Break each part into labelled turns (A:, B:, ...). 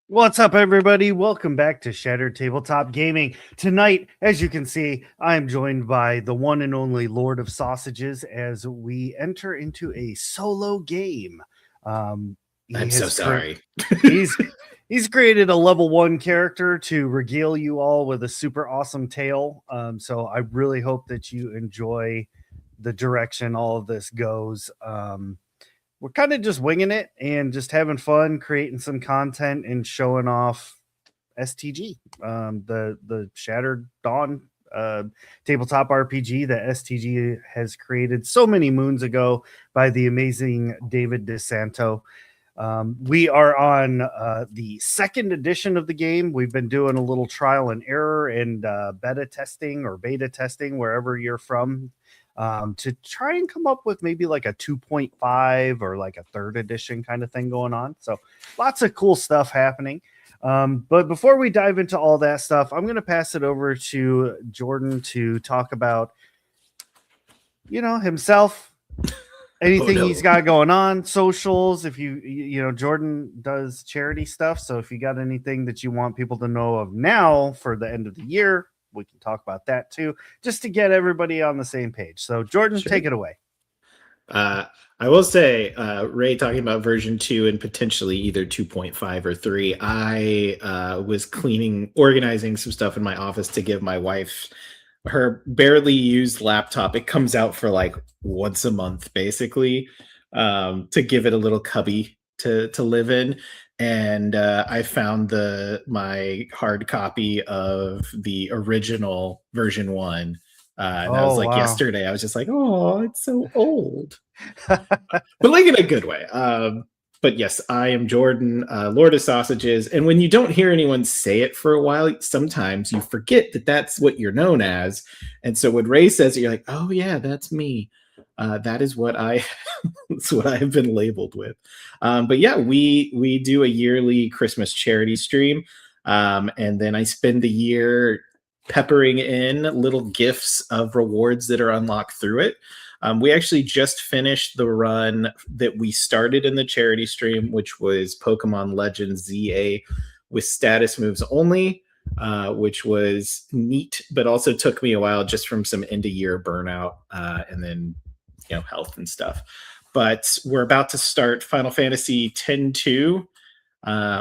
A: What's up, everybody? Welcome back to Shattered Tabletop Gaming. Tonight, as you can see, I'm joined by the one and only Lord of Sausages as we enter into a solo game.
B: I'm so sorry.
A: He's created a level 1 character to regale you all with a super awesome tale. So I really hope that you enjoy the direction all of this goes. We're kind of just winging it and just having fun, creating some content and showing off STG, the Shattered Dawn tabletop RPG that STG has created so many moons ago by the amazing David DeSanto. We are on the second edition of the game. We've been doing a little trial and error and beta testing wherever you're from, to try and come up with maybe like a 2.5 or like a third edition kind of thing going on. So lots of cool stuff happening. But before we dive into all that stuff, I'm going to pass it over to Jordan to talk about, himself, anything he's got going on, socials. If Jordan does charity stuff. So if you got anything that you want people to know of now for the end of the year, we can talk about that too, just to get everybody on the same page. So Jordan, Take it away.
B: I will say, Ray talking about version 2 and potentially either 2.5 or 3. I was organizing some stuff in my office to give my wife her barely used laptop. It comes out for like once a month, basically, to give it a little cubby to live in. And I found my hard copy of the original version 1. That was like yesterday. I was just like, oh, it's so old. But like in a good way. But yes, I am Jordan, Lord of Sausages. And when you don't hear anyone say it for a while, sometimes you forget that that's what you're known as. And so when Ray says it, you're like, oh yeah, that's me. That is what that's what I have been labeled with. But yeah, we do a yearly Christmas charity stream. And then I spend the year peppering in little gifts of rewards that are unlocked through it. We actually just finished the run that we started in the charity stream, which was Pokemon Legends ZA with status moves only, which was neat, but also took me a while just from some end of year burnout, and then health and stuff. But we're about to start Final Fantasy X-2,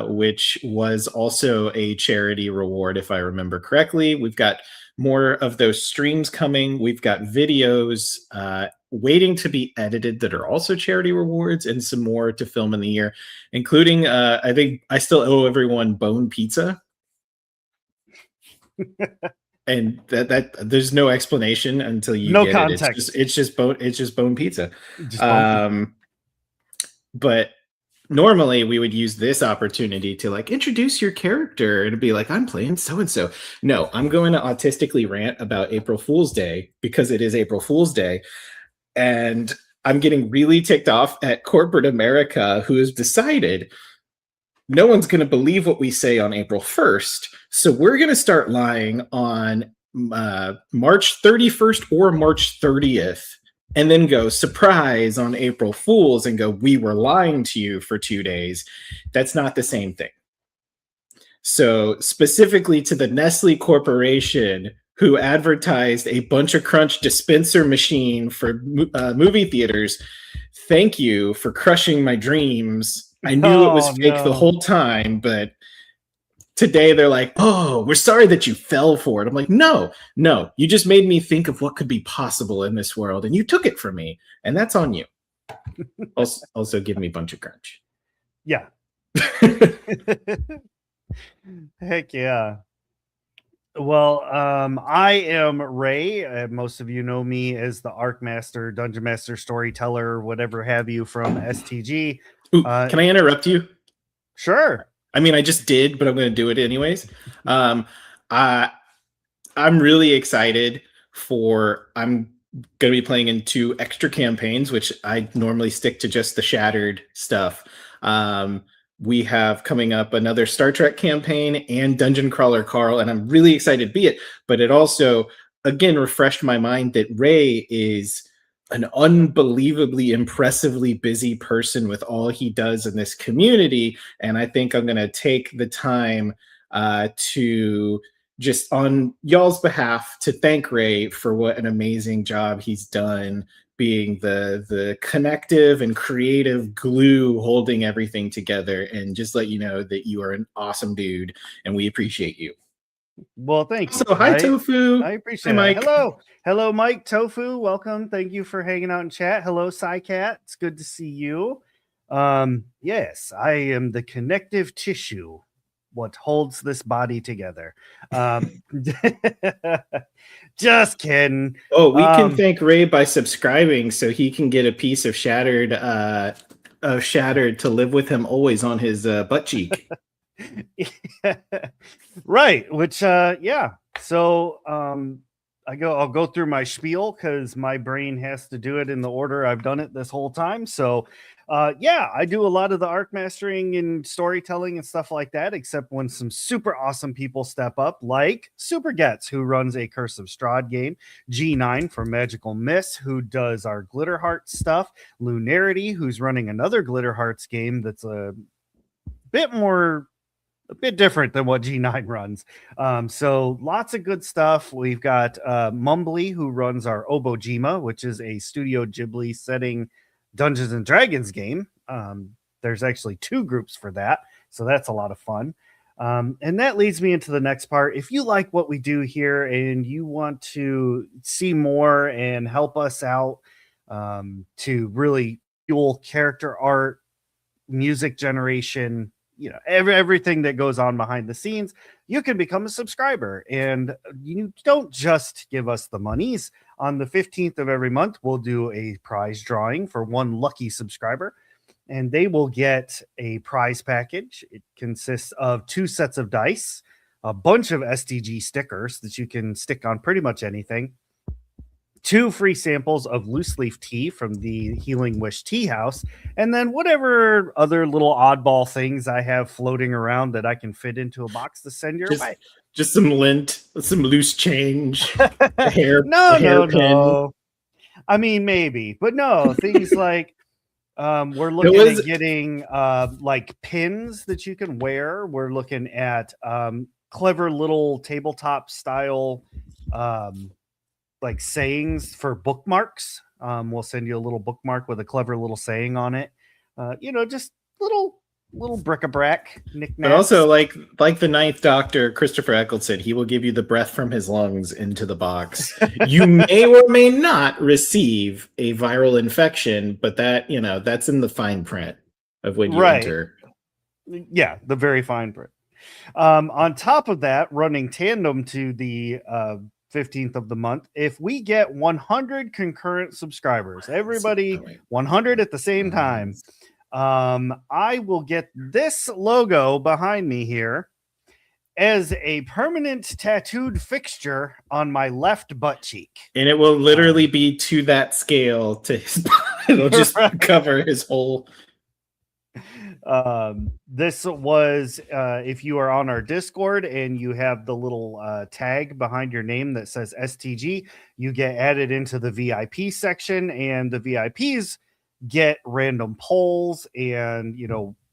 B: which was also a charity reward, if I remember correctly. We've got more of those streams coming. We've got videos waiting to be edited that are also charity rewards, and some more to film in the year, including I think I still owe everyone bone pizza. And that there's no explanation until you get
A: context.
B: It's just bone pizza. But normally we would use this opportunity to like introduce your character and be like, I'm playing so-and-so. No, I'm going to autistically rant about April Fool's Day because it is April Fool's Day. And I'm getting really ticked off at corporate America, who has decided no one's going to believe what we say on April 1st. So we're going to start lying on March 31st or March 30th. And then go surprise on April Fools and go, we were lying to you for 2 days. That's not the same thing. So specifically to the Nestle Corporation, who advertised a bunch of crunch dispenser machine for movie theaters, thank you for crushing my dreams. I knew it was fake the whole time, but today they're like, oh, we're sorry that you fell for it. I'm like, no, you just made me think of what could be possible in this world, and you took it from me, and that's on you. Also give me a bunch of crunch.
A: Yeah. Heck yeah. Well, I am Ray. Most of you know me as the Arc Master, Dungeon Master, Storyteller, whatever have you from STG.
B: Ooh, can I interrupt you?
A: Sure.
B: I mean, I just did, but I'm going to do it anyways. I'm really excited I'm going to be playing in 2 extra campaigns, which I normally stick to just the Shattered stuff. We have coming up another Star Trek campaign and Dungeon Crawler Carl, and I'm really excited to be it. But it also, again, refreshed my mind that Ray is an unbelievably impressively busy person with all he does in this community, and I think I'm going to take the time to just on y'all's behalf to thank Ray for what an amazing job he's done being the connective and creative glue holding everything together, and just let you know that you are an awesome dude and we appreciate you.
A: Well, thank you.
B: So hi Tofu.
A: I
B: Hi
A: appreciate it.
B: Mike.
A: Hello, Mike. Tofu, welcome. Thank you for hanging out in chat. Hello, Psycat. It's good to see you. Yes, I am the connective tissue, what holds this body together. Just kidding.
B: Oh, we can thank Ray by subscribing so he can get a piece of Shattered to live with him always on his butt cheek.
A: Right, which yeah. So I'll go through my spiel because my brain has to do it in the order I've done it this whole time. So yeah, I do a lot of the arc mastering and storytelling and stuff like that, except when some super awesome people step up, like Super Gets, who runs a Curse of Strahd game, G9 from Magical Miss, who does our Glitter Heart stuff, Lunarity, who's running another Glitter Hearts game that's a bit different than what G9 runs. So lots of good stuff. We've got Mumbly, who runs our Obojima, which is a Studio Ghibli setting Dungeons and Dragons game. There's actually 2 groups for that, so that's a lot of fun. And that leads me into the next part. If you like what we do here and you want to see more and help us out to really fuel character art, music generation, everything that goes on behind the scenes, you can become a subscriber. And you don't just give us the monies. On the 15th of every month, we'll do a prize drawing for one lucky subscriber, and they will get a prize package. It consists of 2 sets of dice, a bunch of STG stickers that you can stick on pretty much anything, 2 free samples of loose leaf tea from the Healing Wish Tea House, and then whatever other little oddball things I have floating around that I can fit into a box to send your way.
B: Just some lint, some loose change,
A: no. I mean, maybe, but no, things like we're looking at getting like pins that you can wear. We're looking at clever little tabletop style like sayings for bookmarks. We'll send you a little bookmark with a clever little saying on it. Just little bric-a-brac knickknacks.
B: But also, like the Ninth Doctor, Christopher Eccleston, he will give you the breath from his lungs into the box. You may or may not receive a viral infection, but that's in the fine print of when you enter.
A: Yeah, the very fine print. On top of that, running tandem to the 15th of the month, if we get 100 concurrent subscribers, everybody 100 at the same time, I will get this logo behind me here as a permanent tattooed fixture on my left butt cheek.
B: And it will literally be to that scale to his it'll just cover his whole.
A: This was if you are on our Discord and you have the little tag behind your name that says STG, you get added into the VIP section, and the VIPs get random polls, and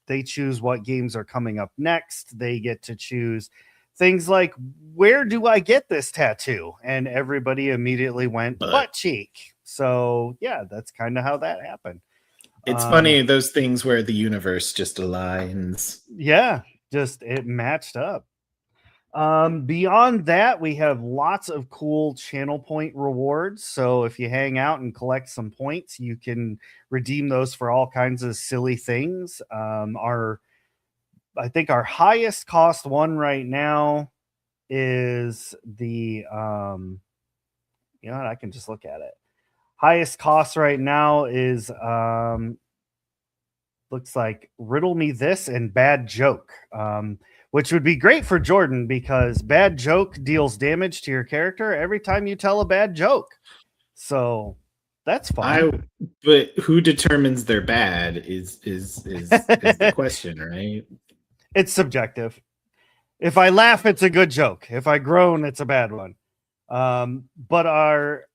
A: they choose what games are coming up next. They get to choose things like, where do I get this tattoo? And everybody immediately went butt cheek. So yeah, that's kind of how that happened.
B: It's funny, those things where the universe just aligns.
A: Yeah, just it matched up. Beyond that, we have lots of cool channel point rewards. So if you hang out and collect some points, you can redeem those for all kinds of silly things. I think our highest cost one right now is the I can just look at it. Highest cost right now is looks like Riddle Me This and Bad Joke, which would be great for Jordan because Bad Joke deals damage to your character every time you tell a bad joke. So that's fine.
B: But who determines they're bad is the question, right?
A: It's subjective. If I laugh, it's a good joke. If I groan, it's a bad one. But our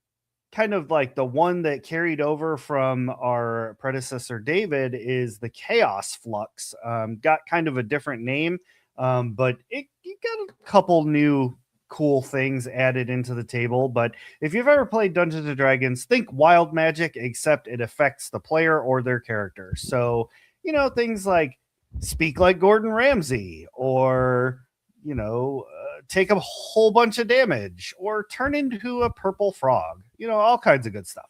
A: kind of like the one that carried over from our predecessor David is the Chaos Flux. Got kind of a different name, but it got a couple new cool things added into the table. But if you've ever played Dungeons and Dragons, think wild magic, except it affects the player or their character. So, things like speak like Gordon Ramsay, or take a whole bunch of damage, or turn into a purple frog, all kinds of good stuff.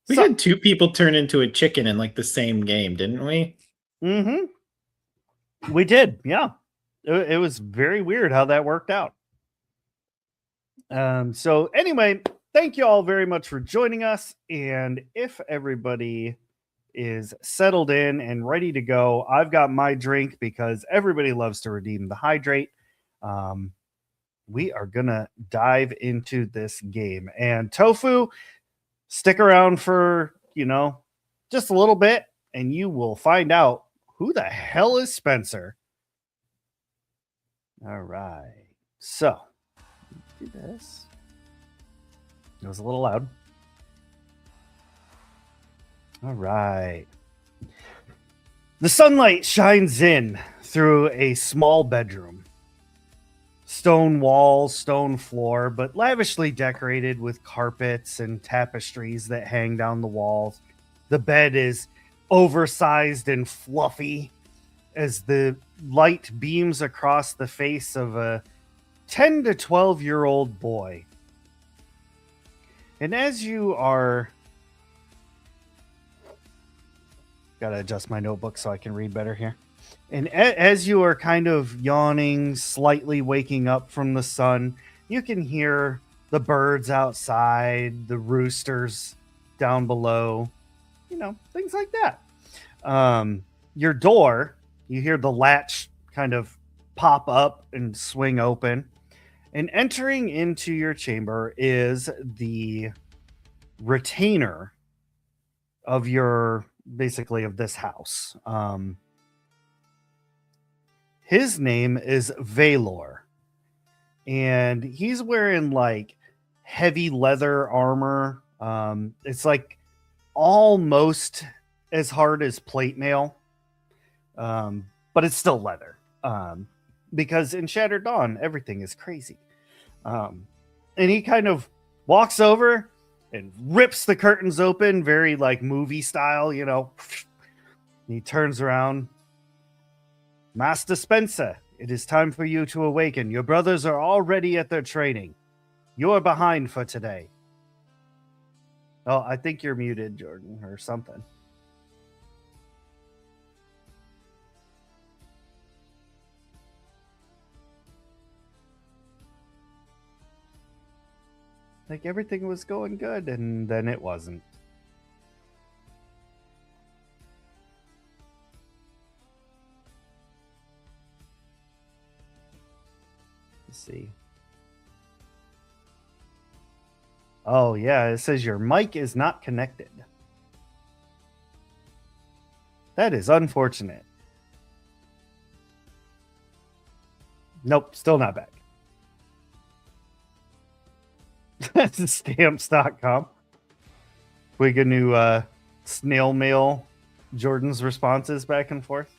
B: We had 2 people turn into a chicken in like the same game, didn't we?
A: We did. Yeah. It was very weird how that worked out. So anyway, thank you all very much for joining us. And if everybody is settled in and ready to go, I've got my drink because everybody loves to redeem the hydrate. We are gonna dive into this game. And Tofu, stick around for just a little bit, and you will find out who the hell is Spencer. All right, so do this. It was a little loud. All right. The sunlight shines in through a small bedroom. Stone walls, stone floor, but lavishly decorated with carpets and tapestries that hang down the walls. The bed is oversized and fluffy as the light beams across the face of a 10 to 12-year-old boy. And as you are... Gotta adjust my notebook so I can read better here. And as you are kind of yawning, slightly waking up from the sun, you can hear the birds outside, the roosters down below, things like that. Your door, you hear the latch kind of pop up and swing open. And entering into your chamber is the retainer of of this house. His name is Valor, and he's wearing like heavy leather armor. It's like almost as hard as plate mail, but it's still leather. Because in Shattered Dawn, everything is crazy. And he kind of walks over and rips the curtains open, very like movie style, And he turns around. Master Spencer, it is time for you to awaken. Your brothers are already at their training. You're behind for today. Oh, I think you're muted, Jordan, or something. Like everything was going good, and then it wasn't. Let's see. Oh, yeah, it says your mic is not connected. That is unfortunate. Nope, still not back. That's stamps.com. We get new snail mail Jordan's responses back and forth.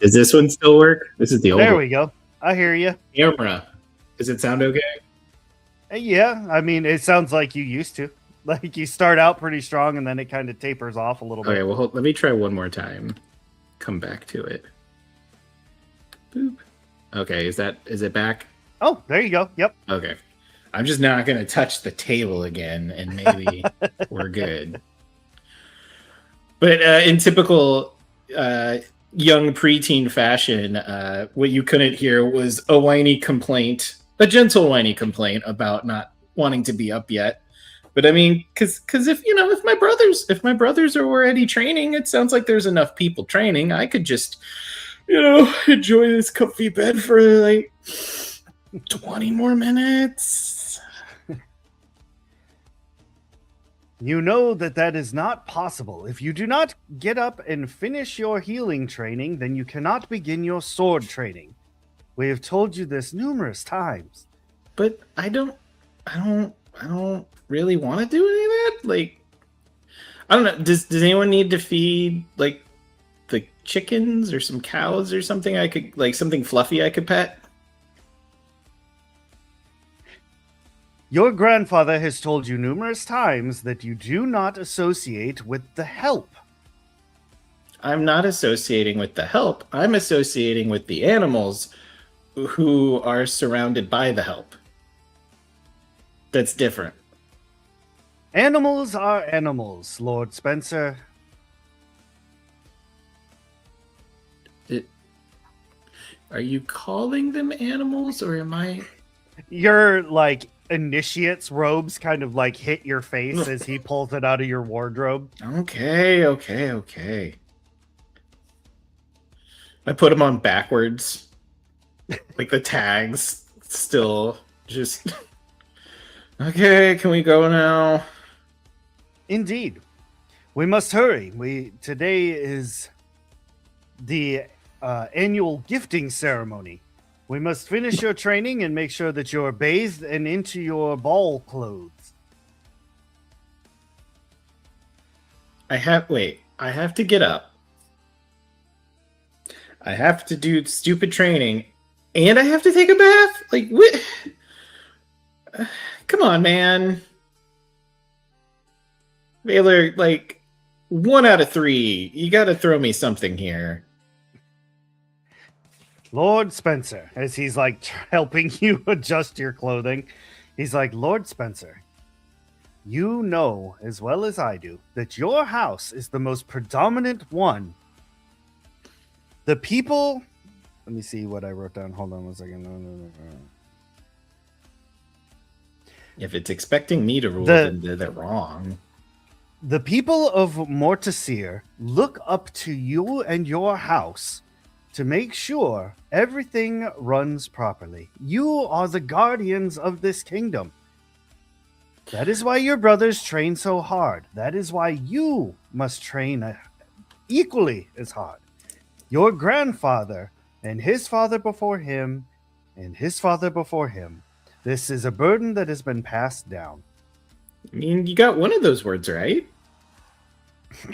B: Does this one still work? This is the old
A: There
B: one.
A: we go. I hear you.
B: Camera. Does it sound okay?
A: Yeah, I mean, it sounds like you used to. Like you start out pretty strong and then it kind of tapers off a little bit.
B: Okay, well, let me try one more time. Come back to it. Boop. Okay, is it back?
A: Oh, there you go. Yep.
B: Okay. I'm just not going to touch the table again, and maybe we're good. But in typical young preteen fashion, what you couldn't hear was a whiny complaint, a gentle whiny complaint about not wanting to be up yet. But I mean, because if my brothers are already training, it sounds like there's enough people training. I could just, enjoy this comfy bed for like 20 more minutes.
A: You know that that is not possible. If you do not get up and finish your healing training, then you cannot begin your sword training. We have told you this numerous times.
B: But I don't really want to do any of that. Like, I don't know. Does anyone need to feed like the chickens or some cows or something? I could like something fluffy I could pet.
A: Your grandfather has told you numerous times that you do not associate with the help.
B: I'm not associating with the help. I'm associating with the animals who are surrounded by the help. That's different.
A: Animals are animals, Lord Spencer.
B: Are you calling them animals or am I?
A: Your like initiate's robes kind of like hit your face as he pulls it out of your wardrobe.
B: Okay. I put them on backwards. Like the tags still just. Okay, can we go now?
A: Indeed. We must hurry. Today is the annual gifting ceremony. We must finish your training and make sure that you're bathed and into your ball clothes.
B: I have to get up. I have to do stupid training, and I have to take a bath. Like what? Come on, man. Baylor, like 1 out of 3. You got to throw me something here.
A: Lord Spencer, as he's like helping you adjust your clothing, he's like, Lord Spencer, you know as well as I do that your house is the most predominant one. The people, let me see what I wrote down. Hold on 1 second. No.
B: If it's expecting me to rule, then they're wrong.
A: The people of Mortisir look up to you and your house to make sure everything runs properly. You are the guardians of this kingdom. That is why your brothers train so hard. That is why you must train equally as hard. Your grandfather and his father before him and his father before him. This is a burden that has been passed down.
B: I mean, you got one of those words right.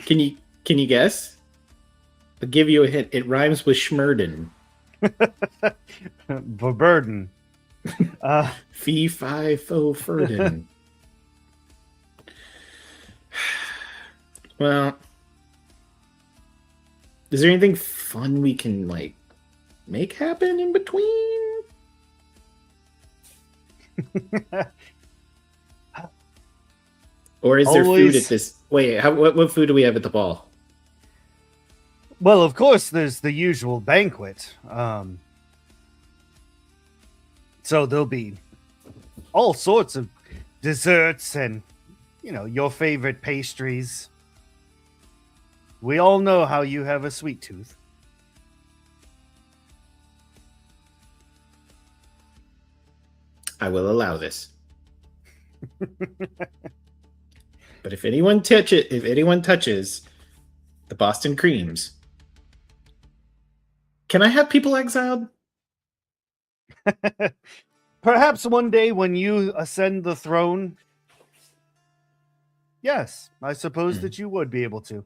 B: Can you guess? I'll give you a hint. It rhymes with schmurden.
A: The burden.
B: Fee, fi, fo, furden. Well, is there anything fun we can like make happen in between? Or is there food at this? Wait, what food do we have at the ball?
A: Well, of course, there's the usual banquet. So there'll be all sorts of desserts and, your favorite pastries. We all know how you have a sweet tooth.
B: I will allow this. But if anyone touches the Boston creams, can I have people exiled?
A: Perhaps one day when you ascend the throne, yes, I suppose that you would be able to.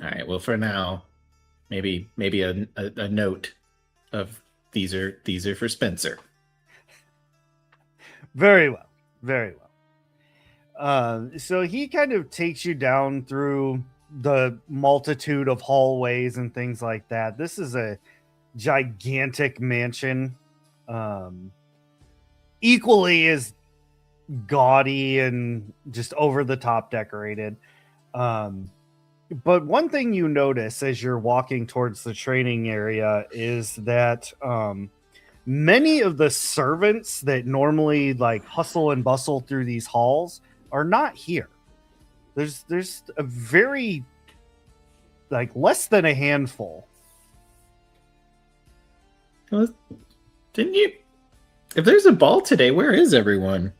B: All right. Well, for now, maybe a note of these are for Spencer.
A: Very well. Very well. So he kind of takes you down through the multitude of hallways and things like that. This is a gigantic mansion, equally as gaudy and just over the top decorated. But one thing you notice as you're walking towards the training area is that many of the servants that normally like hustle and bustle through these halls are not here. There's a very like less than a handful.
B: Well, didn't you? If there's a ball today, where is everyone?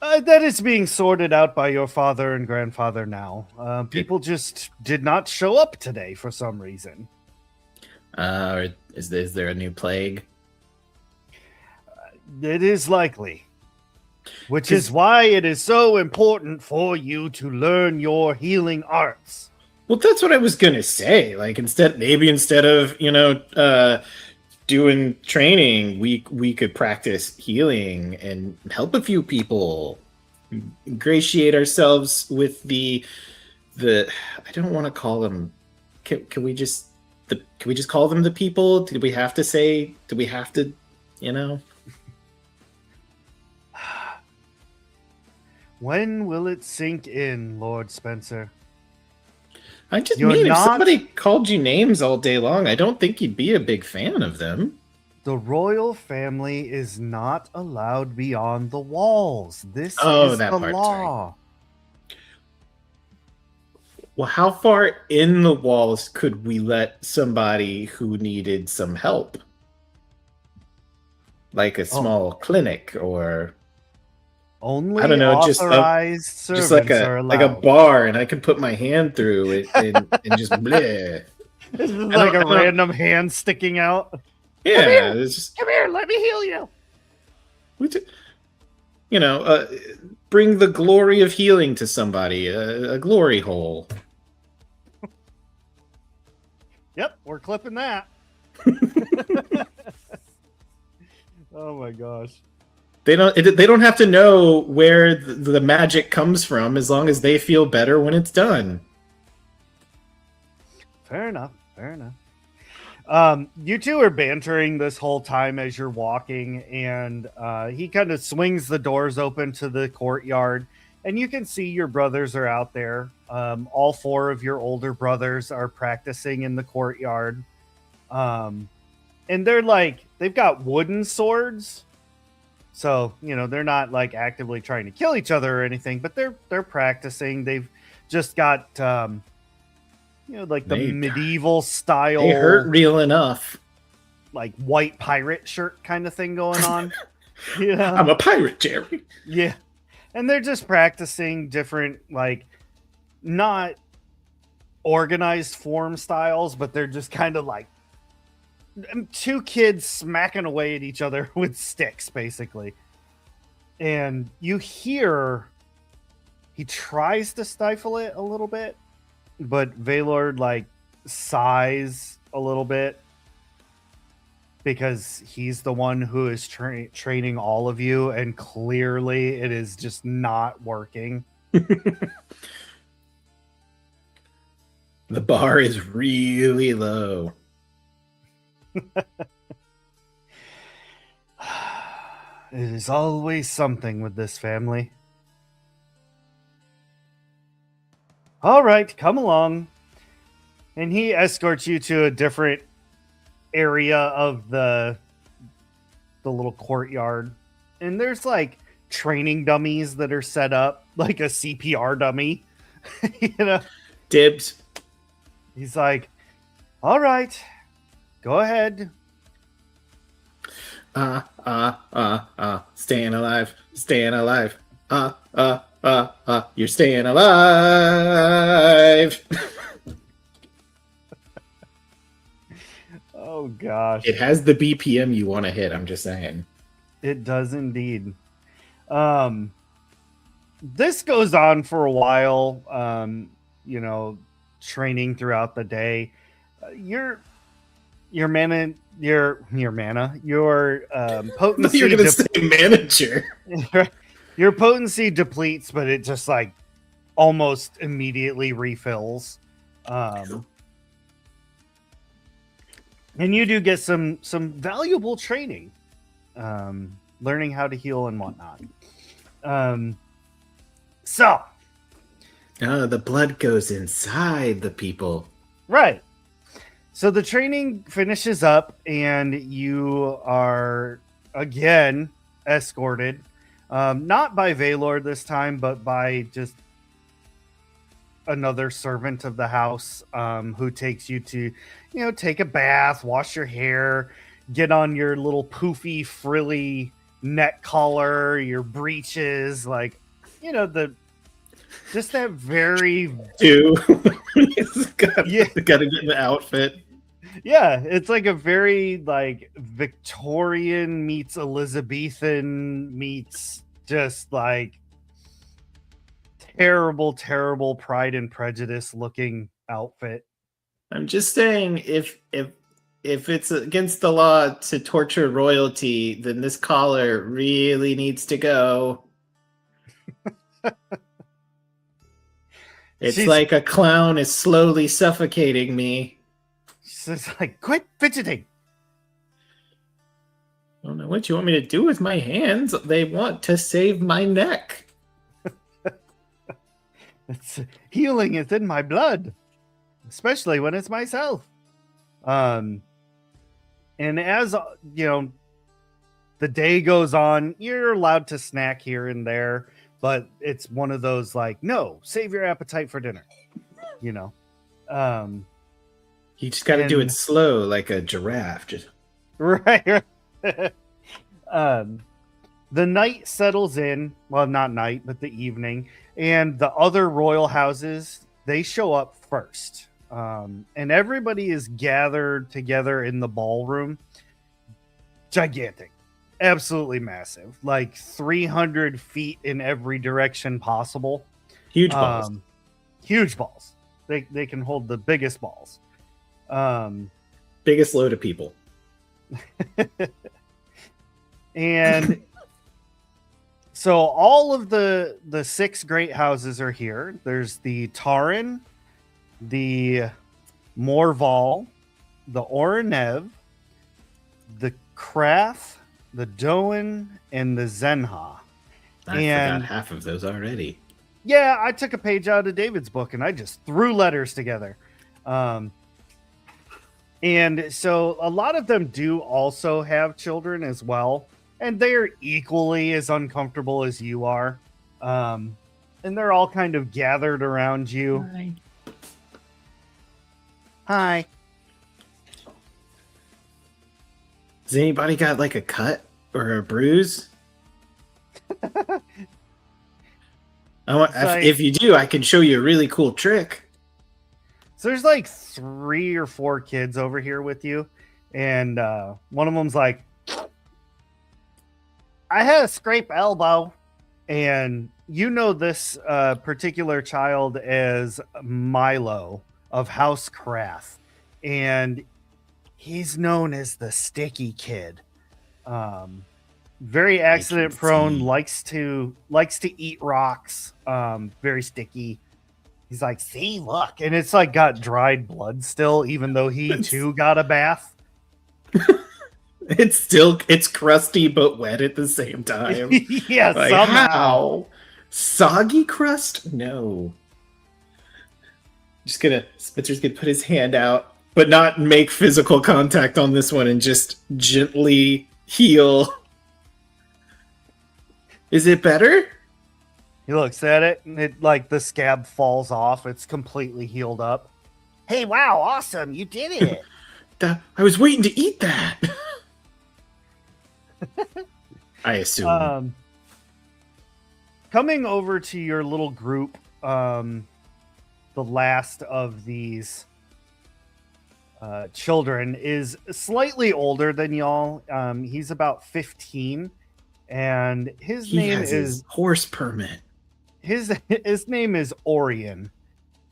A: That is being sorted out by your father and grandfather now. People just did not show up today for some reason.
B: Is there a new plague?
A: It is likely. Which is why it is so important for you to learn your healing arts.
B: Well, that's what I was gonna say. Like, instead of doing training, we could practice healing and help a few people, ingratiate ourselves with the I don't want to call them. Can we just call them the people? Do we have to, you know?
A: When will it sink in, Lord Spencer?
B: I just mean, if somebody called you names all day long, I don't think you'd be a big fan of them.
A: The royal family is not allowed beyond the walls. This is the law.
B: Right. Well, how far in the walls could we let somebody who needed some help? Like a small clinic, or
A: only, I don't know, authorized servants
B: like
A: are allowed.
B: Like a bar, and I can put my hand through it and just bleh.
A: This is like a random hand sticking out.
B: Yeah,
A: come here, let me heal you.
B: Bring the glory of healing to somebody, a glory hole.
A: Yep, we're clipping that. Oh my gosh.
B: They don't have to know where the magic comes from, as long as they feel better when it's done.
A: Fair enough. You two are bantering this whole time as you're walking, and he kind of swings the doors open to the courtyard, and you can see your brothers are out there. All four of your older brothers are practicing in the courtyard. And they've got wooden swords. So, they're not like actively trying to kill each other or anything, but they're practicing. They've just got, the medieval style.
B: They hurt real enough.
A: Like white pirate shirt kind of thing going on. Yeah.
B: I'm a pirate, Jerry.
A: Yeah. And they're just practicing different, not organized form styles, but they're just kind of like two kids smacking away at each other with sticks, basically. And you hear he tries to stifle it a little bit, but Valord sighs a little bit because he's the one who is training all of you, and clearly it is just not working.
B: The bar is really low.
A: It is always something with this family. All right, come along. And he escorts you to a different area of the little courtyard. And there's training dummies that are set up, like a CPR dummy.
B: Dibs.
A: He's like, all right, go ahead.
B: Staying alive. You're staying alive.
A: Oh gosh.
B: It has the BPM you want to hit, I'm just saying.
A: It does indeed. This goes on for a while, training throughout the day. Your potency.
B: You're gonna say manager.
A: Your potency depletes, but it just almost immediately refills. And you do get some valuable training, learning how to heal and whatnot.
B: The blood goes inside the people.
A: Right. So the training finishes up, and you are again escorted, not by Valor this time, but by just another servant of the house, who takes you to, take a bath, wash your hair, get on your little poofy, frilly neck collar, your breeches, like, just that very
B: Two. gotta,
A: yeah,
B: gotta get the outfit.
A: yeah, it's like a very like Victorian meets Elizabethan meets just like terrible Pride and Prejudice looking outfit.
B: I'm just saying, if it's against the law to torture royalty, then this collar really needs to go. It's
A: She's
B: like a clown is slowly suffocating me.
A: she's like, quit fidgeting.
B: I don't know what you want me to do with my hands. They want to save my neck.
A: It's healing is in my blood, especially when it's myself. And as the day goes on, you're allowed to snack here and there, but it's one of those like, no, save your appetite for dinner. Um,
B: You just got to do it slow, like a giraffe. Just
A: right. The night settles in. Well, not night, but the evening, and the other royal houses, they show up first. And everybody is gathered together in the ballroom. Gigantic, absolutely massive, like 300 feet in every direction possible.
B: huge balls.
A: Huge balls. They can hold the biggest balls.
B: Biggest load of people.
A: And so all of the 6 great houses are here. There's the Taran, the Morval, the Oranev, the Krath, the Doan, and the Zenha.
B: I forgot half of those already.
A: Yeah, I took a page out of David's book and I just threw letters together. And so a lot of them do also have children as well. And they're equally as uncomfortable as you are. And they're all kind of gathered around you. Hi.
B: Has anybody got like a cut or a bruise? If you do, I can show you a really cool trick.
A: So there's like 3 or 4 kids over here with you. And one of them's like, I had a scrape elbow. And this particular child as Milo of House Krath. And he's known as the sticky kid. Very accident prone, likes to eat rocks, very sticky. He's like, see, look, and it's like got dried blood still, even though he too got a bath.
B: It's crusty but wet at the same time.
A: Yeah,
B: like,
A: somehow.
B: How? Soggy crust? No. Spencer's gonna put his hand out, but not make physical contact on this one and just gently heal. Is it better?
A: He looks at it, and it like the scab falls off. It's completely healed up. Hey, wow, awesome! You did it.
B: I was waiting to eat that. I assume.
A: Coming over to your little group, the last of these children is slightly older than y'all. He's about 15, and his name is
B: horse permit.
A: His name is Orion,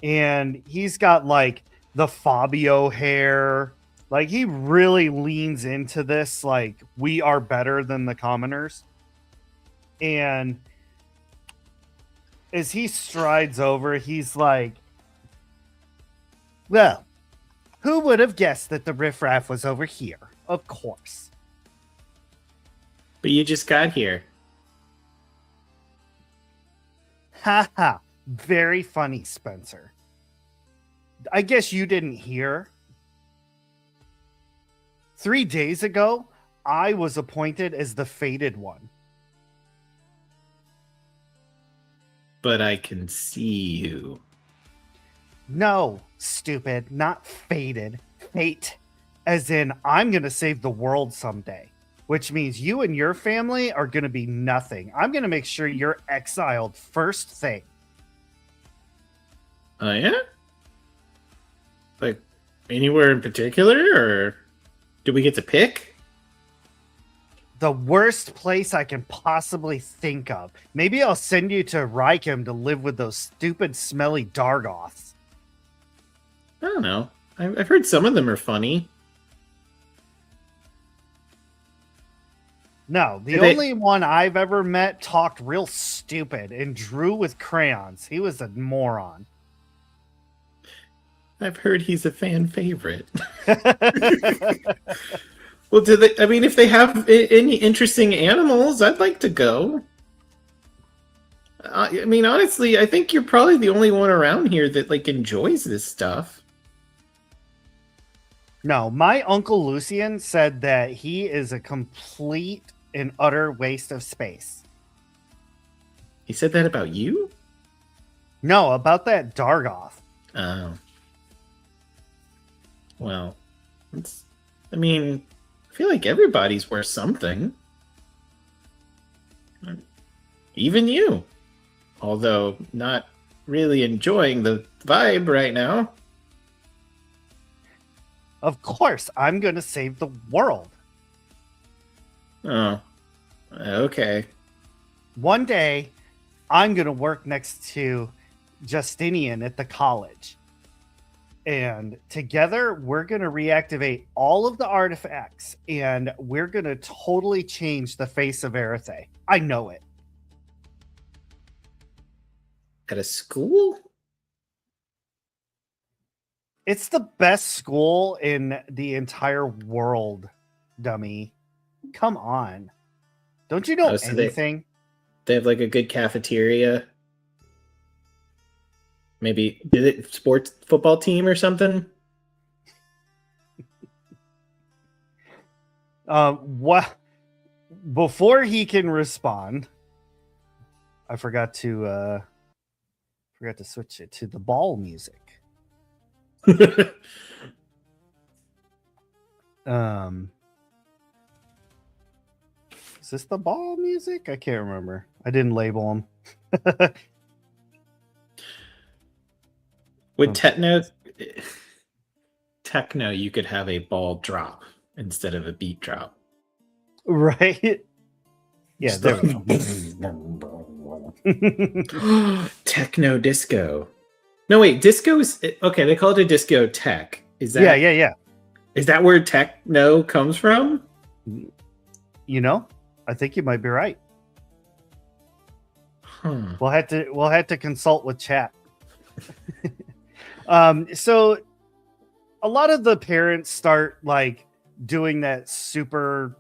A: and he's got like the Fabio hair. Like he really leans into this, like we are better than the commoners. And as he strides over, he's like, well, who would have guessed that the riffraff was over here? Of course.
B: But you just got here.
A: Ha ha. Very funny, Spencer. I guess you didn't hear. 3 days ago, I was appointed as the fated one.
B: But I can see you.
A: No, stupid. Not fated. Fate. As in, I'm going to save the world someday. which means you and your family are going to be nothing. I'm going to make sure you're exiled first thing.
B: Oh, yeah? Like, anywhere in particular, or do we get to pick?
A: The worst place I can possibly think of. Maybe I'll send you to Rykem to live with those stupid, smelly Dargoths.
B: I don't know. I've heard some of them are funny.
A: No, the only one I've ever met talked real stupid and drew with crayons. He was a moron.
B: I've heard he's a fan favorite. Well, if they have any interesting animals, I'd like to go. I mean, honestly, I think you're probably the only one around here that like enjoys this stuff.
A: No, my Uncle Lucian said that he is a complete and utter waste of space.
B: He said that about you?
A: No, about that Dargoth.
B: Oh. Well, I mean, I feel like everybody's worth something. Even you. Although not really enjoying the vibe right now.
A: Of course, I'm going to save the world.
B: Oh, okay.
A: One day, I'm going to work next to Justinian at the college. And together, we're going to reactivate all of the artifacts. And we're going to totally change the face of Erethe. I know it.
B: At a school?
A: It's the best school in the entire world, dummy. Come on. Don't you know anything?
B: They have like a good cafeteria. Maybe did it sports football team or something?
A: What? Before he can respond, I forgot to switch it to the ball music. Is this the ball music? I can't remember. I didn't label them.
B: With techno, you could have a ball drop instead of a beat drop.
A: Right? Yeah, there we
B: go. Techno disco. No, wait, disco is okay. They call it a disco tech. Is that?
A: Yeah.
B: Is that where techno comes from?
A: You know, I think you might be right. We'll have to consult with chat. So a lot of the parents start like doing that super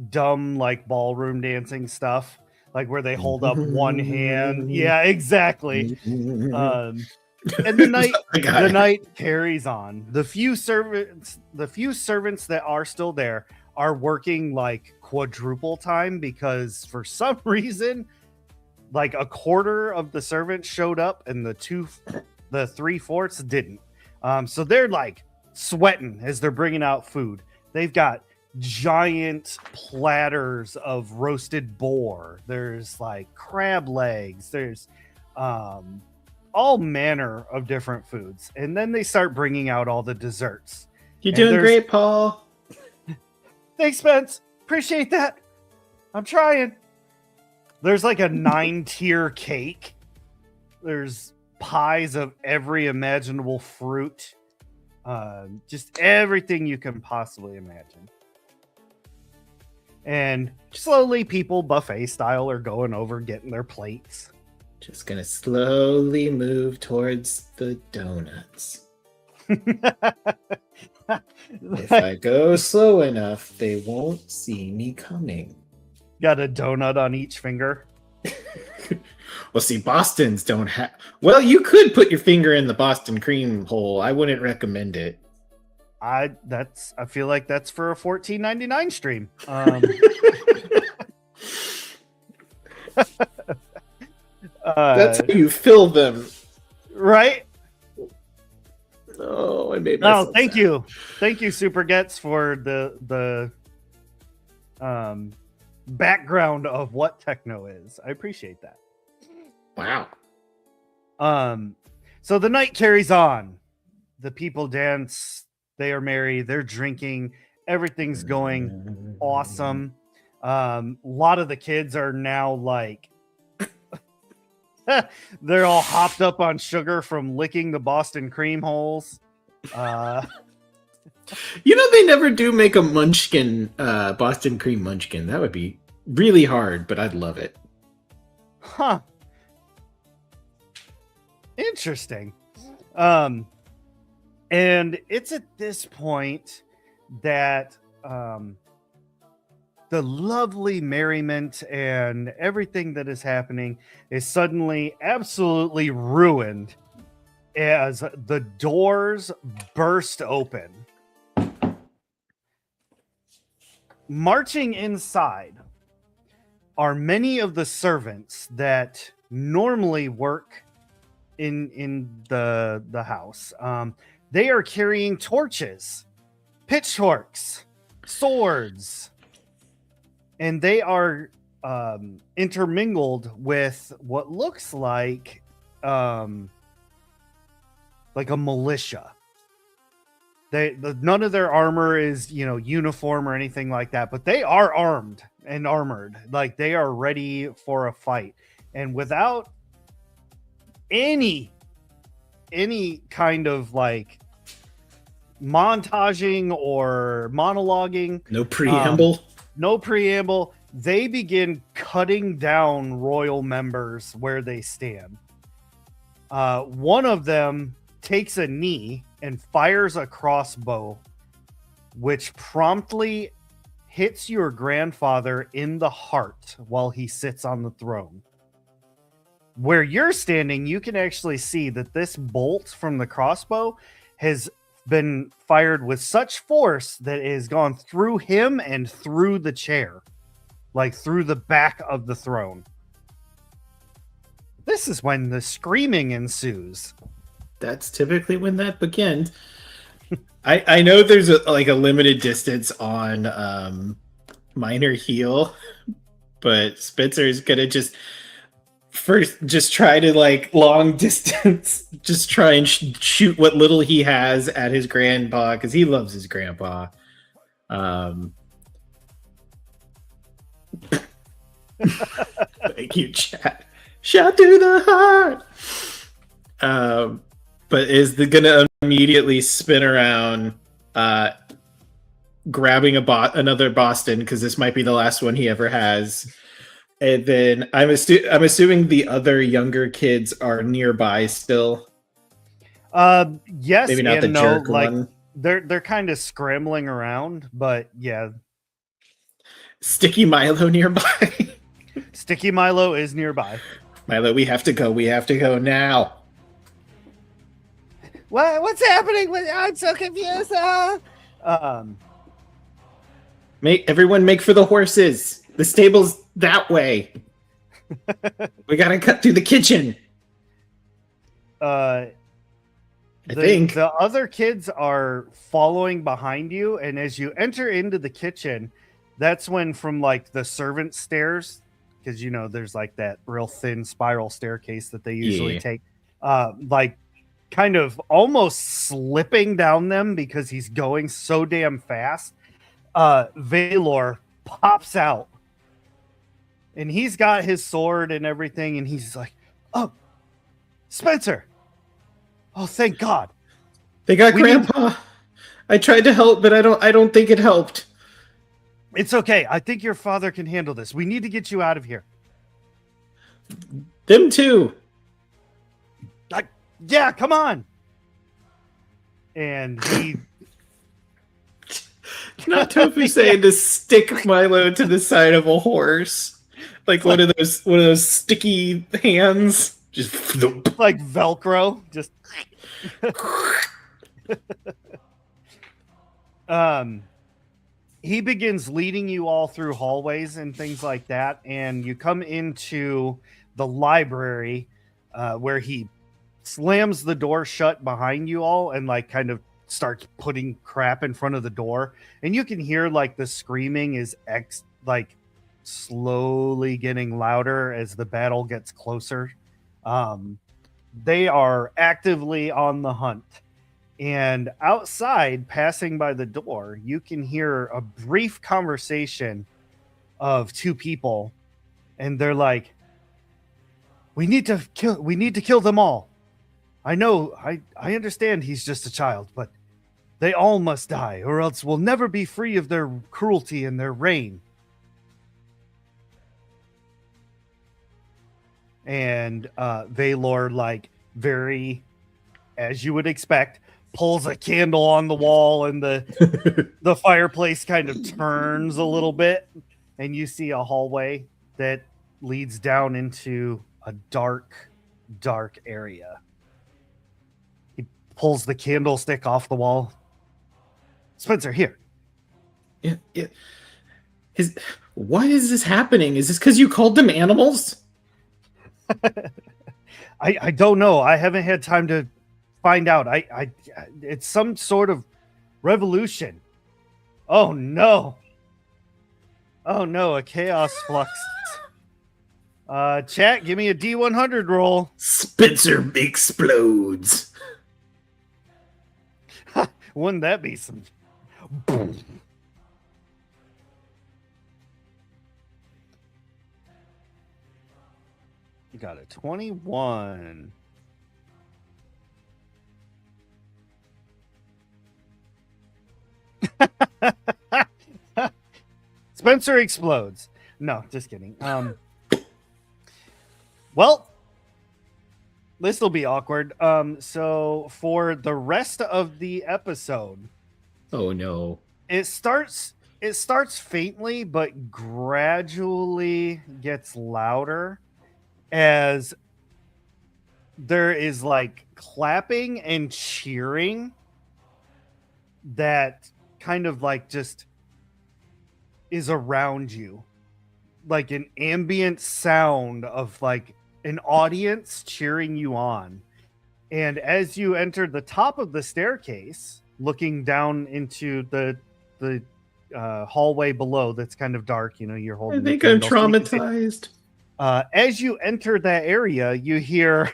A: dumb like ballroom dancing stuff, like where they hold up one hand. Yeah, exactly. And the night carries on. The few servants that are still there are working like quadruple time because for some reason, like a quarter of the servants showed up and the 3/4 didn't. So they're like sweating as they're bringing out food. They've got giant platters of roasted boar. There's like crab legs. There's all manner of different foods. And then they start bringing out all the desserts.
B: You're doing great, Paul.
A: Thanks, Spence. Appreciate that. I'm trying. There's like a 9-tier cake. There's pies of every imaginable fruit. Just everything you can possibly imagine. And slowly people buffet style are going over getting their plates.
B: Just gonna slowly move towards the donuts. If I go slow enough, they won't see me coming.
A: Got a donut on each finger.
B: Well, see, Boston's don't have... Well, you could put your finger in the Boston cream hole. I wouldn't recommend it.
A: I feel like that's for a $14.99 stream.
B: That's how you fill them,
A: right?
B: Oh, I made myself
A: thank you, Super Gets, for the background of what techno is. I appreciate that.
B: Wow.
A: So the night carries on. The people dance. They are merry. They're drinking. Everything's going awesome. A lot of the kids are now like they're all hopped up on sugar from licking the Boston cream holes.
B: You know, they never do make a munchkin, Boston cream munchkin. That would be really hard, but I'd love it.
A: Huh. Interesting. And it's at this point that the lovely merriment and everything that is happening is suddenly absolutely ruined as the doors burst open. Marching inside are many of the servants that normally work in the house. They are carrying torches, pitchforks, swords, and they are intermingled with what looks like a militia. None of their armor is, uniform or anything like that, but they are armed and armored. Like, they are ready for a fight. And without any kind of like montaging or monologuing, no preamble, they begin cutting down royal members where they stand. One of them takes a knee and fires a crossbow, which promptly hits your grandfather in the heart while he sits on the throne. Where you're standing, you can actually see that this bolt from the crossbow has been fired with such force that it has gone through him and through the chair, like through the back of the throne. This is when the screaming ensues.
B: That's typically when that begins. I know there's a limited distance on minor heal, but Spencer's gonna just try to long distance, just try and shoot what little he has at his grandpa, because he loves his grandpa. Thank you, chat. Shot to the heart. But is gonna immediately spin around, grabbing another Boston, because this might be the last one he ever has. And then I'm assuming the other younger kids are nearby still.
A: Yes,
B: maybe not the jerk one.
A: They're kind of scrambling around, but yeah.
B: Sticky Milo nearby.
A: Sticky Milo is nearby.
B: Milo, we have to go. We have to go now.
A: What's happening? I'm so confused.
B: Everyone make for the horses. The stable's that way. We gotta cut through the kitchen. I think
A: the other kids are following behind you, and as you enter into the kitchen, that's when from the servant stairs, because there's that real thin spiral staircase that they usually take, kind of almost slipping down them because he's going so damn fast. Valor pops out. And he's got his sword and everything, and he's like, "Oh, Spencer! Oh, thank God!
B: They got Grandpa. I tried to help, but I don't think it helped.
A: It's okay. I think your father can handle this. We need to get you out of here."
B: Them too.
A: Yeah, come on. And he.
B: Not Tofu saying to stick Milo to the side of a horse. One of those sticky hands, just
A: like Velcro, just. He begins leading you all through hallways and things like that, and you come into the library, where he slams the door shut behind you all and kind of starts putting crap in front of the door, and you can hear the screaming is like slowly getting louder as the battle gets closer. They are actively on the hunt. And outside, passing by the door, you can hear a brief conversation of two people, and they're like, we need to kill them all. I know, I understand he's just a child, but they all must die, or else we'll never be free of their cruelty and their reign. And Valor, like, very, as you would expect, pulls a candle on the wall, and the fireplace kind of turns a little bit, and you see a hallway that leads down into a dark area. He pulls the candlestick off the wall. Spencer, here.
B: Yeah. Why is this happening? Is this because you called them animals?
A: I don't know. I haven't had time to find out. It's some sort of revolution. Oh no, a chaos flux. Chat, give me a D100 roll.
B: Spencer explodes.
A: Wouldn't that be some? Boom. You got a 21. Spencer explodes. No, just kidding. Well, this will be awkward. So for the rest of the episode,
B: oh no,
A: it starts faintly, but gradually gets louder as there is like clapping and cheering that kind of like just is around you, like an ambient sound of like an audience cheering you on. And as you enter the top of the staircase, looking down into the hallway below that's kind of dark, you know, you're holding.
B: I think I'm traumatized.
A: As you enter that area, you hear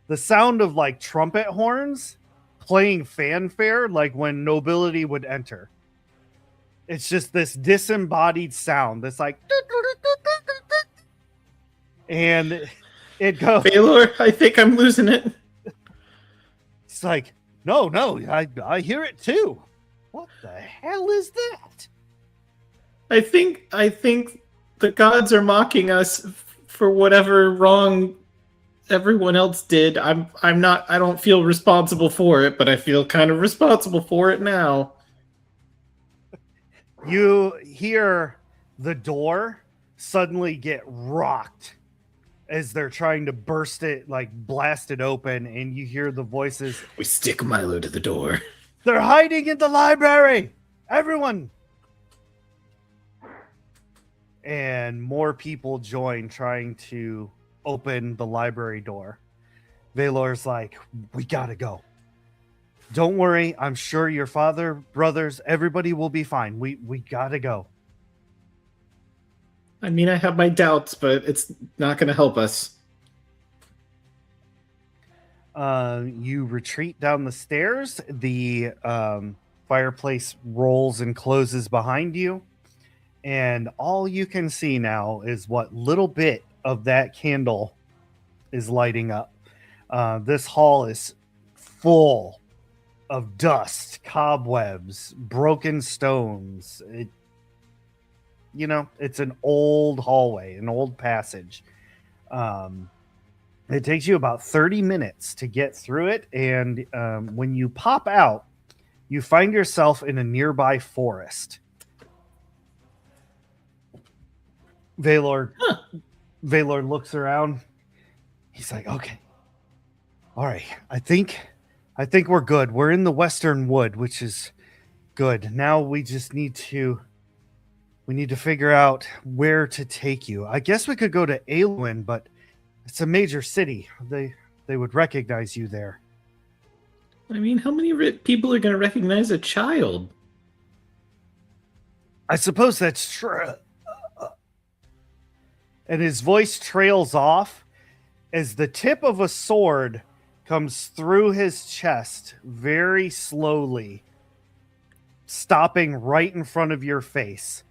A: the sound of like trumpet horns playing fanfare, like when nobility would enter. It's just this disembodied sound that's like, and it goes.
B: Valor, I think I'm losing it.
A: It's like, no, I hear it too. What the hell is that?
B: I think the gods are mocking us for whatever wrong everyone else did. I don't feel responsible for it, but I feel kind of responsible for it now.
A: You hear the door suddenly get rocked as they're trying to burst it, like blast it open, and you hear the voices.
B: We stick Milo to the door.
A: They're hiding in the library! Everyone! And more people join trying to open the library door. Valor's like, we gotta go. Don't worry, I'm sure your father, brothers, everybody will be fine. We gotta go.
B: I mean, I have my doubts, but it's not going to help us.
A: You retreat down the stairs. The fireplace rolls and closes behind you. And all you can see now is what little bit of that candle is lighting up. This hall is full of dust, cobwebs, broken stones. It's an old hallway, an old passage. It takes you about 30 minutes to get through it. And when you pop out, you find yourself in a nearby forest. Valor looks around. He's like, okay. All right. I think we're good. We're in the Western Wood, which is good. Now we just need to figure out where to take you. I guess we could go to Aelwyn, but it's a major city. They would recognize you there.
B: I mean, how many people are going to recognize a child?
A: I suppose that's true. And his voice trails off as the tip of a sword comes through his chest very slowly, stopping right in front of your face.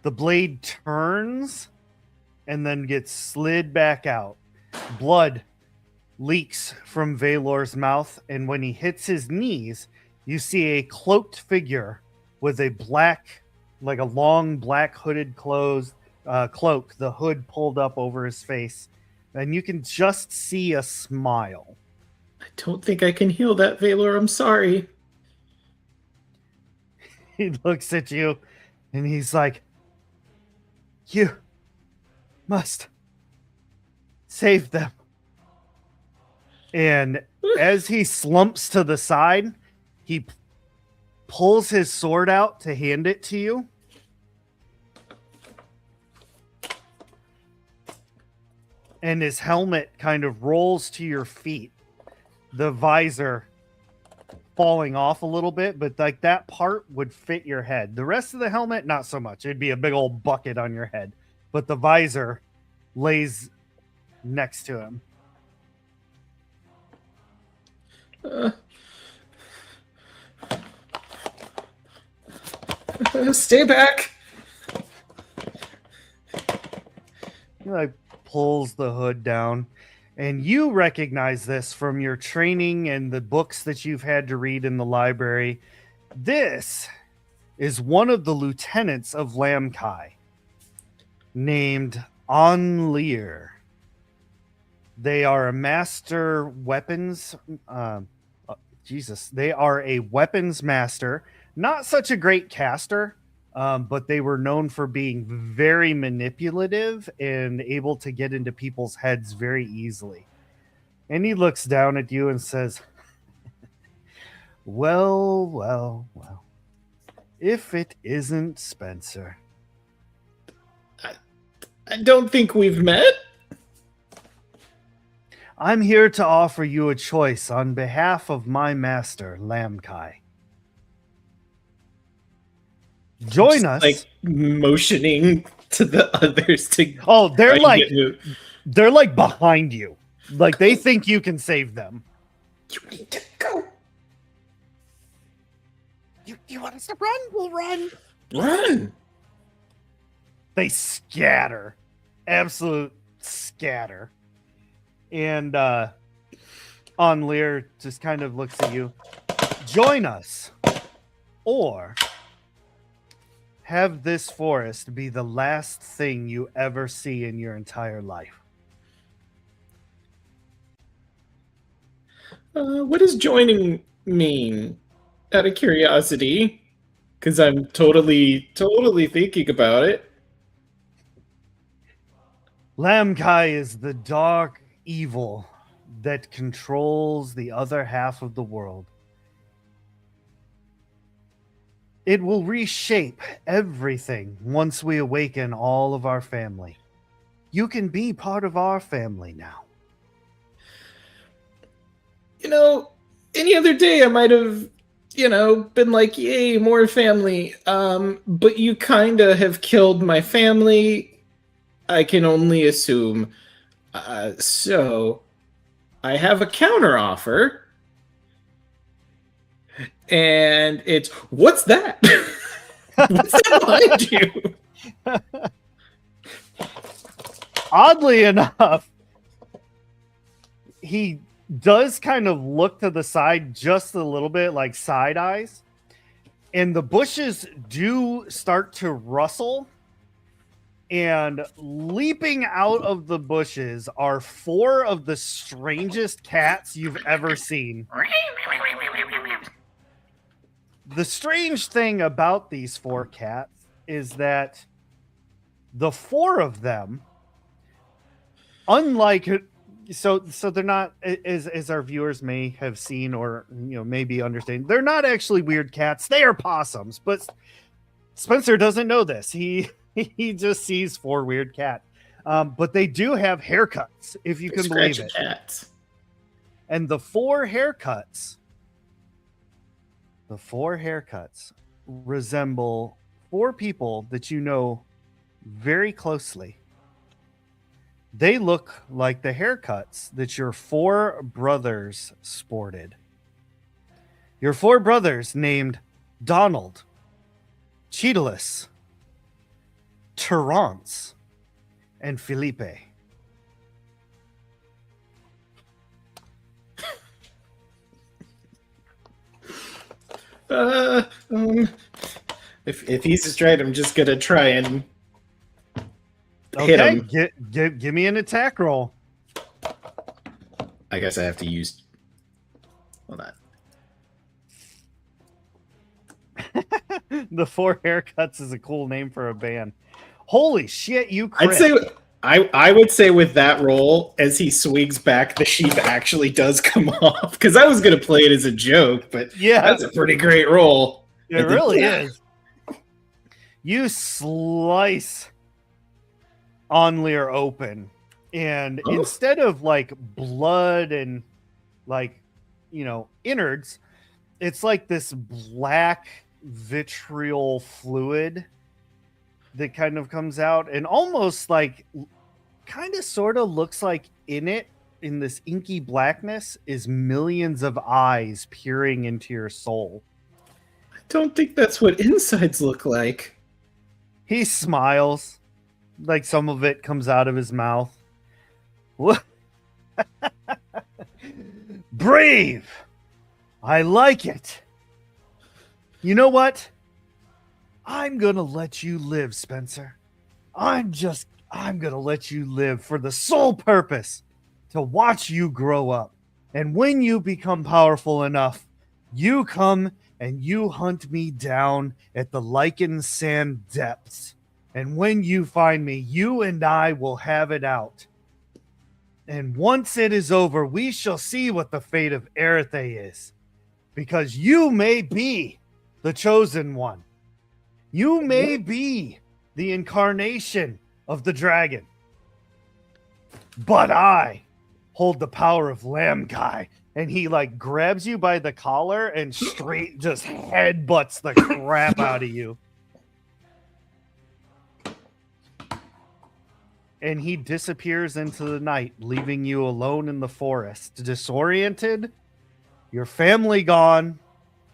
A: The blade turns and then gets slid back out. Blood leaks from Valor's mouth, and when he hits his knees, you see a cloaked figure with a black, like a long black hooded cloak, the hood pulled up over his face, and you can just see a smile.
B: I don't think I can heal that, Valor. I'm sorry.
A: He looks at you and he's like, "You must save them." And as he slumps to the side, he pulls his sword out to hand it to you. And his helmet kind of rolls to your feet. The visor falling off a little bit, but like that part would fit your head. The rest of the helmet, not so much. It'd be a big old bucket on your head. But the visor lays next to him.
B: Stay back.
A: He like pulls the hood down, and you recognize this from your training and the books that you've had to read in the library. This is one of the lieutenants of Lamkai, named Onlear. They are a master weapons. They are a weapons master. Not such a great caster, but they were known for being very manipulative and able to get into people's heads very easily. And he looks down at you and says, well. If it isn't Spencer.
B: I don't think we've met.
A: I'm here to offer you a choice on behalf of my master, Lamkai. Join us.
B: Like motioning to the others to.
A: Oh, they're like behind you. Like they think you can save them.
B: You need to go.
A: You want us to run? We'll run.
B: Run.
A: They scatter. Absolute scatter. And Onlear just kind of looks at you. Join us. Or have this forest be the last thing you ever see in your entire life.
B: What does joining mean? Out of curiosity, because I'm totally thinking about it.
A: Lamkai is the dark evil that controls the other half of the world. It will reshape everything once we awaken all of our family. You can be part of our family now.
B: Any other day I might have, been like, yay, more family. But you kind of have killed my family. I can only assume. So I have a counter offer. And it's, what's that? What's that behind you?
A: Oddly enough, he does kind of look to the side just a little bit, like side eyes. And the bushes do start to rustle. And leaping out of the bushes are 4 of the strangest cats you've ever seen. The strange thing about these 4 cats is that the 4 of them, unlike, so they're not, as our viewers may have seen or maybe understand, they're not actually weird cats. They are possums. But Spencer doesn't know this. He just sees 4 weird cats. But they do have haircuts, if you can believe it.
B: Cats.
A: And the 4 haircuts resemble 4 people that you know very closely. They look like the haircuts that your 4 brothers sported. Your 4 brothers named Donald, Cheetahus, Terrance, and Felipe.
B: If he's straight, I'm just gonna try and hit
A: Okay,
B: him.
A: give me an attack roll.
B: I guess I have to use. Hold on.
A: The 4 haircuts is a cool name for a band. Holy shit, you crit.
B: I'd say I would say with that roll, as he swings back, the sheath actually does come off. Because I was gonna play it as a joke, but
A: yeah,
B: that's a pretty great roll.
A: It really is. You slice Onlear open, and instead of like blood and like, you know, innards, it's like this black vitriol fluid that kind of comes out, and almost like kind of sort of looks like in it, in this inky blackness, is millions of eyes peering into your soul.
B: I don't think that's what insides look like.
A: He smiles, like some of it comes out of his mouth. Brave! I like it. You know what? I'm gonna let you live, Spencer. I'm gonna let you live for the sole purpose to watch you grow up. And when you become powerful enough, you come and you hunt me down at the lichen sand depths. And when you find me, you and I will have it out. And once it is over, we shall see what the fate of Erethe is. Because you may be the chosen one. You may be the incarnation of the dragon. But I hold the power of Lamb Guy. And he like grabs you by the collar and straight just headbutts the crap out of you. And he disappears into the night, leaving you alone in the forest, disoriented, your family gone,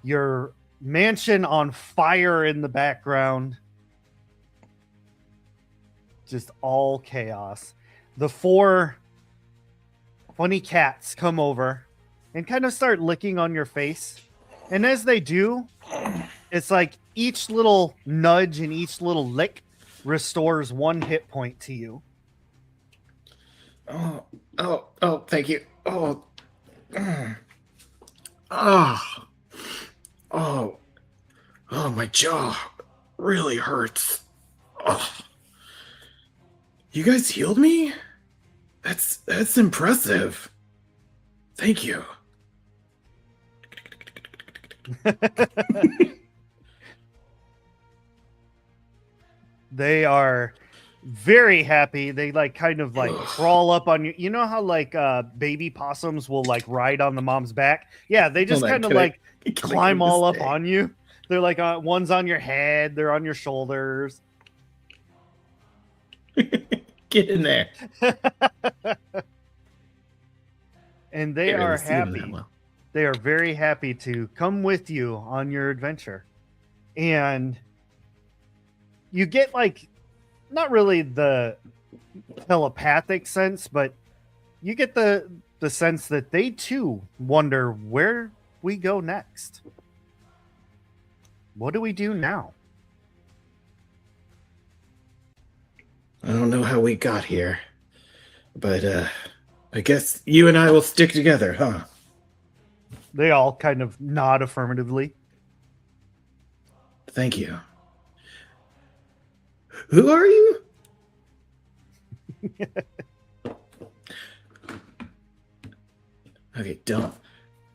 A: your mansion on fire in the background. Just all chaos. The 4 funny cats come over and kind of start licking on your face. And as they do, it's like each little nudge and each little lick restores 1 hit point to you.
B: Oh, thank you. Oh, my jaw really hurts. Oh. You guys healed me? That's impressive. Thank you.
A: They are very happy. They like kind of like crawl up on you. You know how like baby possums will like ride on the mom's back? Yeah, they just kind of like climb all up on you. They're like one's on your head, they're on your shoulders.
B: Get in there.
A: And they are happy. They are very happy to come with you on your adventure. And you get like, not really the telepathic sense, but you get the sense that they too wonder where we go next. What do we do now?
B: I don't know how we got here, but I guess you and I will stick together, huh?
A: They all kind of nod affirmatively.
B: Thank you. Who are you? Okay, Don.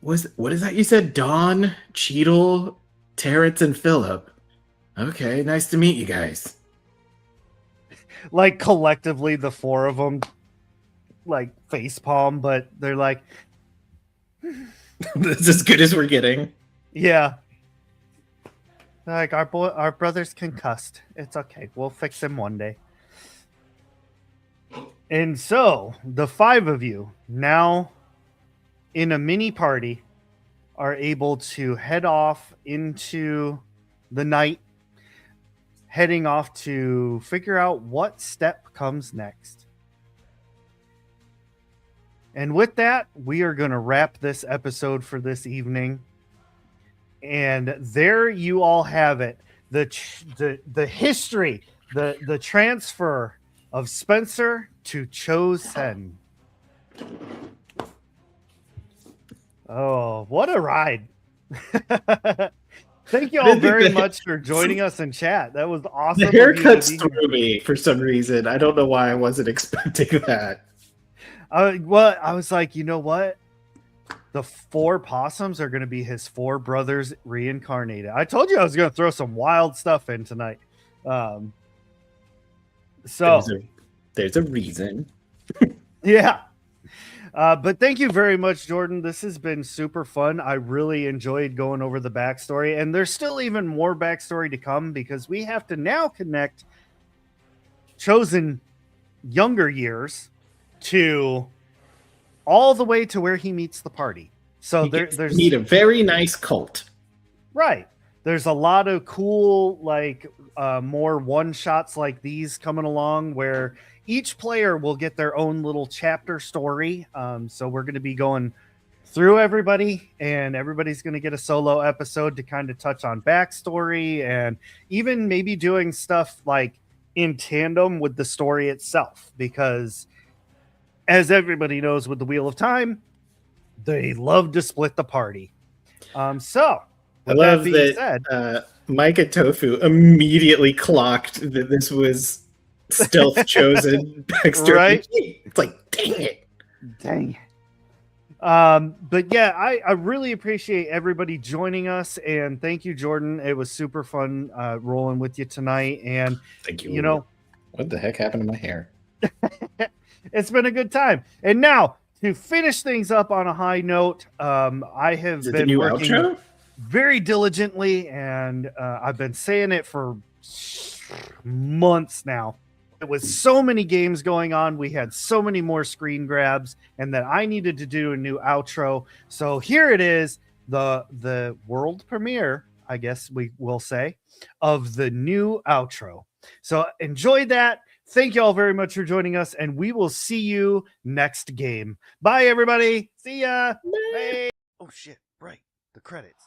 B: What is that you said? Don, Cheadle, Terrence, and Philip. Okay, nice to meet you guys.
A: Like collectively, the 4 of them like facepalm, but they're like,
B: That's as good as we're getting.
A: yeah. Like our brother's concussed. It's okay. We'll fix him one day. And so the 5 of you now in a mini party are able to head off into the night, heading off to figure out what step comes next. And with that, we are going to wrap this episode for this evening. And there you all have it. The history, the transfer of Spencer to Chosen. Oh, what a ride. Thank you all very much for joining us in chat. That was awesome.
B: The haircuts threw me for some reason. I don't know why I wasn't expecting that.
A: Well, I was like, you know what? The 4 possums are going to be his 4 brothers reincarnated. I told you I was going to throw some wild stuff in tonight. So
B: there's a reason.
A: Yeah. But thank you very much, Jordan. This has been super fun. I really enjoyed going over the backstory, and there's still even more backstory to come because we have to now connect Chosen younger years to all the way to where he meets the party. So there's
B: need a very nice cult.
A: Right. There's a lot of cool, like more one-shots like these coming along where each player will get their own little chapter story. So we're going to be going through everybody, and everybody's going to get a solo episode to kind of touch on backstory and even maybe doing stuff like in tandem with the story itself. Because as everybody knows with the Wheel of Time, they love to split the party. So
B: I love that Micah Tofu immediately clocked that this was stealth Chosen backstory.
A: Right?
B: It's like, dang it.
A: Dang. But yeah, I really appreciate everybody joining us, and thank you, Jordan. It was super fun rolling with you tonight. And
B: thank you.
A: You know,
B: what the heck happened to my hair?
A: It's been a good time. And now to finish things up on a high note, I have been working
B: outro?
A: very diligently, and I've been saying it for months now. There was so many games going on. We had so many more screen grabs, and that I needed to do a new outro. So here it is, the world premiere, I guess we will say, of the new outro. So enjoy that. Thank you all very much for joining us, and we will see you next game. Bye, everybody. See ya. Bye. Oh, shit. Right. The credits.